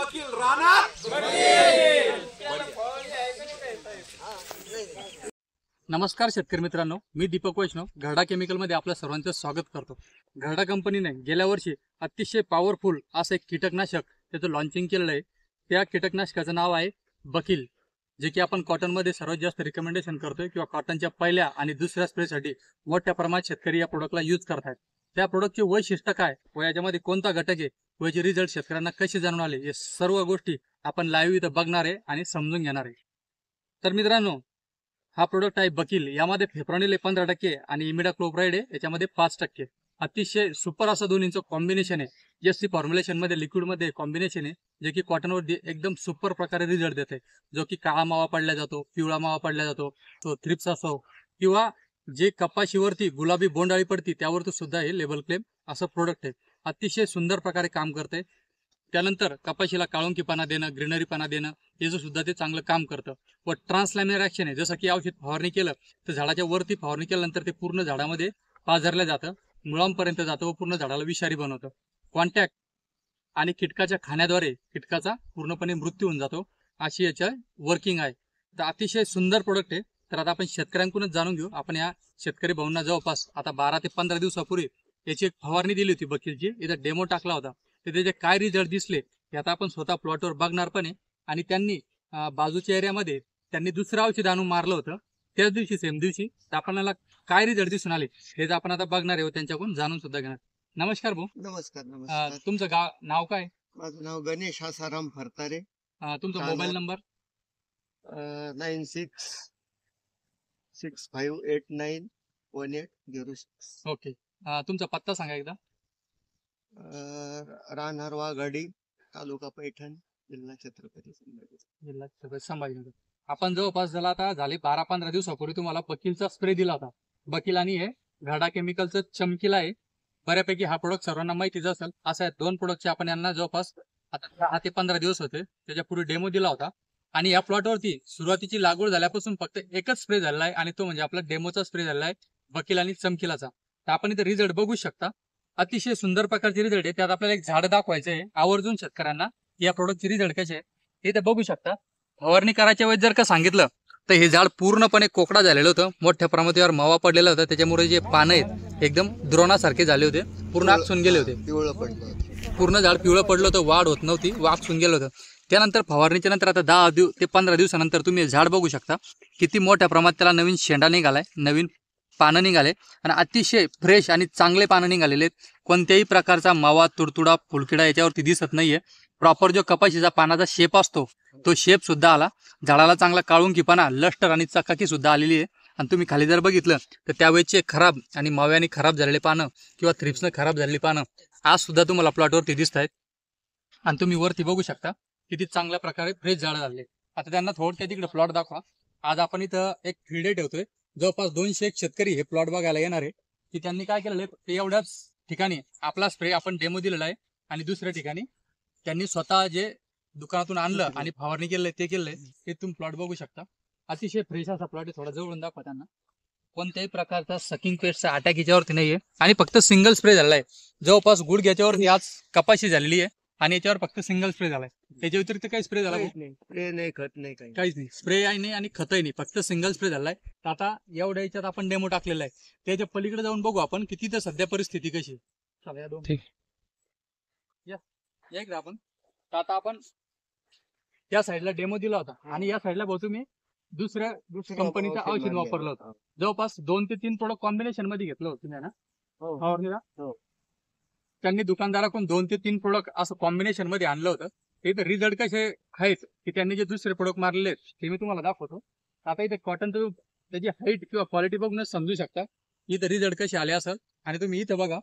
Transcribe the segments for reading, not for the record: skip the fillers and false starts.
बकील राहणार नमस्कार शेतकरी मित्रांनो, मी दीपक वैष्णव घरडा केमिकल मध्ये आपल्या सर्वांचं स्वागत करतो। घरडा कंपनीने गेल्या वर्षी अतिशय पॉवरफुल असं एक कीटकनाशक त्याचं लॉन्चिंग केलेलं आहे। त्या कीटकनाशकाचं नाव आहे बकील, जे की आपण कॉटन मध्ये सर्वात जास्त रिकमेंडेशन करतोय किंवा कॉटनच्या पहिल्या आणि दुसऱ्या स्प्रेसाठी मोठ्या प्रमाणात शेतकरी या प्रोडक्टला यूज करतात। त्या प्रोडक्टचे वैशिष्ट्य काय व याच्यामध्ये कोणता घटक आहे व याचे रिझल्ट शेतकऱ्यांना कसे जाणून आले, हे सर्व गोष्टी आपण लाईव्ह इथं बघणार आहे आणि समजून घेणार आहे। तर मित्रांनो, हा प्रोडक्ट आहे बकील। यामध्ये फेप्रॉनिल 15% आणि इमिडाक्लोप्राइड आहे याच्यामध्ये 5%। अतिशय सुपर असं दोन्हीचं कॉम्बिनेशन आहे। एससी फॉर्म्युलेशन मध्ये लिक्विड मध्ये कॉम्बिनेशन आहे, जे की कॉटनवर एकदम सुपर प्रकारे रिझल्ट देते। जो की काळा मावा पडला जातो, पिवळा मावा पडला जातो, तो थ्रिप्स असो किंवा जे कपाशीवरती गुलाबी बोंडाळी पडती त्यावरती सुद्धा हे लेबल क्लेम असं प्रोडक्ट आहे। अतिशय सुंदर प्रकारे काम करते। त्यानंतर कपाशीला काळोंकीपणा देणं, ग्रीनरीपणा देणं याचं सुद्धा ते चांगलं काम करतं। व ट्रान्सलॅमिनर ॲक्शन आहे, जसं की औषध फवारणी केलं तर झाडाच्या वरती फवारणी केल्यानंतर ते पूर्ण झाडामध्ये पाझरलं जातं, मुळांपर्यंत जातं व पूर्ण झाडाला विषारी बनवतं। कॉन्टॅक्ट आणि कीटकाच्या खाण्याद्वारे कीटकाचा पूर्णपणे मृत्यू होऊन जातो, अशी याच्या वर्किंग आहे। तर अतिशय सुंदर प्रोडक्ट आहे। तर आता आपण शेतकऱ्यांकडूनच जाणून घेऊ। आपण या शेतकरी भाऊंना जवळपास आता 12 ते 15 दिवसापूर्वी याची एक फवारणी दिली होती बकीलची, इथं डेमो टाकला होता। तर त्याचे काय रिझल्ट दिसले हे आता आपण स्वतः प्लॉटवर बघणार पण आहे। आणि त्यांनी बाजूच्या एरियामध्ये त्यांनी दुसरं औषध आणून मारलं होतं त्याच दिवशी, सेम दिवशी। तर आपल्याला काय रिझल्ट दिसून आले हेच आपण आता बघणार आहे, त्यांच्याकडून जाणून सुद्धा घेणार। नमस्कार भाऊ। नमस्कार नमस्कार। तुमचं नाव काय? माझं नाव गणेश आसाराम फरतारे। तुमचा मोबाईल नंबर? 9665891806। ओके। तुमचा पत्ता सांगा एकदा। राहणार वाघाडी, तालुका पैठण, जिल्हा छत्रपती संभाजीनगर। आपण जवळपास झाला आता झाले 12-15 दिवसापूर्वी तुम्हाला बकीलचा स्प्रे दिला होता। बकील आणि हे घरडा केमिकलचं चमकीला आहे। बऱ्यापैकी हा प्रोडक्ट सर्वांना माहितीच असेल। असा आहे, दोन प्रोडक्टचे आपण यांना जवळपास आता 10 ते 15 दिवस होते, त्याच्यापूर्वी डेमो दिला होता। आणि या प्लॉटवरती सुरुवातीची लागवड झाल्यापासून फक्त एकच स्प्रे झालेला आहे आणि तो म्हणजे आपला डेमोचा स्प्रे झालेला आहे, बकील आणि चमकीलाचा। तर आपण इथे रिझल्ट बघू शकता, अतिशय सुंदर प्रकारचे रिझल्ट आहे। त्यात आपल्याला एक झाड दाखवायचं आहे आवर्जून शेतकऱ्यांना, या प्रोडक्टचे रिझल्ट कसे आहे इथे बघू शकता। फवारणी करायच्या वेळेस जर का सांगितलं तर हे झाड पूर्णपणे कोकडा झालेलं होतं, मोठ्या प्रमाणावर मावा पडलेला होता, त्याच्यामुळे जे पानं आहेत एकदम द्रोणासारखे झाले होते, पूर्ण आकसून गेले होते, पिवळं पडलं, पूर्ण झाड पिवळं पडलं होतं, वाढ होत नव्हती, आकसून गेलं होतं। त्यानंतर फवारणीच्या नंतर आता 10 ते 15 दिवसानंतर तुम्ही झाड बघू शकता किती मोठ्या प्रमाणात त्याला नवीन शेंडा निघालाय, नवीन पानं निघाले आणि अतिशय फ्रेश आणि चांगले पानं निघालेले आहेत। कोणत्याही प्रकारचा मावा, तुडतुडा, फुलकिडा याच्यावरती दिसत नाहीये। प्रॉपर जो कपाशीचा पानाचा शेप असतो तो शेप सुद्धा आला, झाडाला चांगला काळुंकीपणा, लष्टर आणि चकाकी सुद्धा आलेली आहे। आणि तुम्ही खाली जर बघितलं तर त्यावेळेचे खराब आणि माव्याने खराब झालेले पानं किंवा थ्रिप्सनं खराब झालेली पानं आज सुद्धा तुम्हाला प्लॉटवरती दिसत आहेत। आणि तुम्ही वरती बघू शकता किती चांगल्या प्रकारे फ्रेश झाडं झाले। आता त्यांना थोडक्यात तिकडे प्लॉट दाखवा। आज आपण इथं एक फील्ड डे ठेवतोय, जवळपास 201 शेतकरी हे प्लॉट बघायला येणार आहे की त्यांनी काय केलेलं आहे। ते एवढ्याच ठिकाणी आपला स्प्रे आपण डेमो दिलेला आहे आणि दुसऱ्या ठिकाणी त्यांनी स्वतः जे दुकानातून आणलं आणि फवारणी केलंय ते केलंय, ते तुम्ही प्लॉट बघू शकता। अतिशय फ्रेश असा प्लॉट आहे, थोडा जवळून दाखवा त्यांना। कोणत्याही प्रकारचा सकिंग पेस्टचा अटॅक याच्यावरती नाहीये आणि फक्त सिंगल स्प्रे झालेला आहे। जवळपास गुड याच्यावरती आज कपाशी झालेली आहे आणि याच्यावर फक्त सिंगल स्प्रे झालाय, त्याच्या व्यतिरिक्त काही स्प्रे झाला नाही, स्प्रे नाही, खत नाही, काहीच नाही, स्प्रे आहे नाही आणि खतही नाही, फक्त सिंगल स्प्रे झालाय। तर आता एवढ्या याच्यात आपण डेमो टाकलेला आहे, त्याच्या पलीकडे जाऊन बघू आपण की तिथं सध्या परिस्थिती कशी आहे। ठीक या एकदा आपण, तर आता आपण त्या साईडला डेमो दिला होता आणि या साईडला भाऊ तुम्ही दुसऱ्या कंपनीचं औषध वापरलं होतं। जवळपास 2 ते 3 प्रोडक्ट कॉम्बिनेशन मध्ये घेतलं होतं तुम्ही ना फवारणीला। त्यांनी दुकानदाराकडून 2 ते 3 प्रोडक्ट असं कॉम्बिनेशन मध्ये आणलं होतं। इथं रिझल्ट कसे आहेत की त्यांनी जे दुसरे प्रोडक्ट मारलेले आहेत ते मी तुम्हाला दाखवतो। आता इथे कॉटनचं त्याची हाईट किंवा क्वालिटी बघूनच समजू शकता इथं रिझल्ट कसे आले असेल। आणि तुम्ही इथं बघा,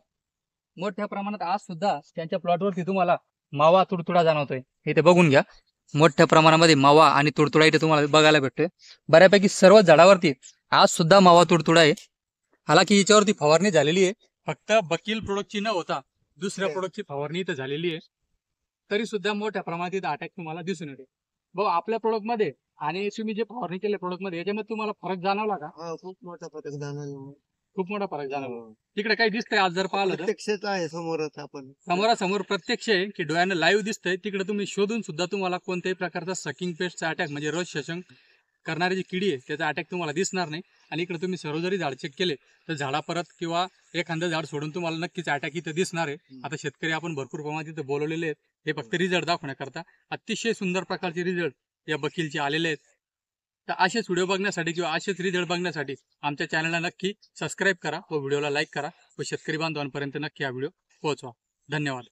मोठ्या प्रमाणात आज सुद्धा त्यांच्या प्लॉटवरती तुम्हाला मावा, तुडतुडा जाणवतोय, इथे बघून घ्या। मोठ्या प्रमाणामध्ये मावा आणि तुडतुडा इथे तुम्हाला बघायला भेटतोय। बऱ्यापैकी सर्व झाडावरती आज सुद्धा मावा, तुडतुडा आहे। हालाकी याच्यावरती फवारणी झालेली आहे, फक्त बकील प्रोडक्टची न होता दुसऱ्या प्रोडक्टची फवारणी इथं झालेली आहे, तरी सुद्धा मोठ्या प्रमाणात इथं अटॅक तुम्हाला दिसून येते। भाऊ, आपल्या प्रोडक्ट मध्ये आणि तुम्ही जे फवारणी केले प्रोडक्ट मध्ये याच्यामध्ये तुम्हाला फरक जाणवला का? खूप मोठा फरक जाणवला। खूप मोठा फरक झाला. तिकडे काही दिसतंय आज जर पाहिलं तर प्रत्यक्षच आहे समोरच आपण समोरासमोर प्रत्यक्ष आहे की डोळ्यानं लाईव्ह दिसतंय. तिकडे तुम्ही शोधून सुद्धा तुम्हाला कोणत्याही प्रकारचा सकिंग पेस्टचा अटॅक म्हणजे रस शोषण करणारी जी किडी आहे त्याचा अटॅक तुम्हाला दिसणार नाही. आणि इकडे तुम्ही सर्व जरी झाड चेक केले तर झाडा परत किंवा एखादं झाड सोडून तुम्हाला नक्कीच अटॅक इथं दिसणार आहे. आता शेतकरी आपण भरपूर प्रमाणात इथं बोलवलेले आहेत हे फक्त रिझल्ट दाखवण्याकरता. अतिशय सुंदर प्रकारचे रिझल्ट या बकीलचे आलेले आहेत. तर असेच व्हिडिओ बघण्यासाठी किंवा असेच रिझल्ट बघण्यासाठी आमच्या चॅनलला नक्की सबस्क्राईब करा व व्हिडिओला लाईक करा व शेतकरी बांधवांपर्यंत नक्की हा व्हिडिओ पोहोचवा. धन्यवाद.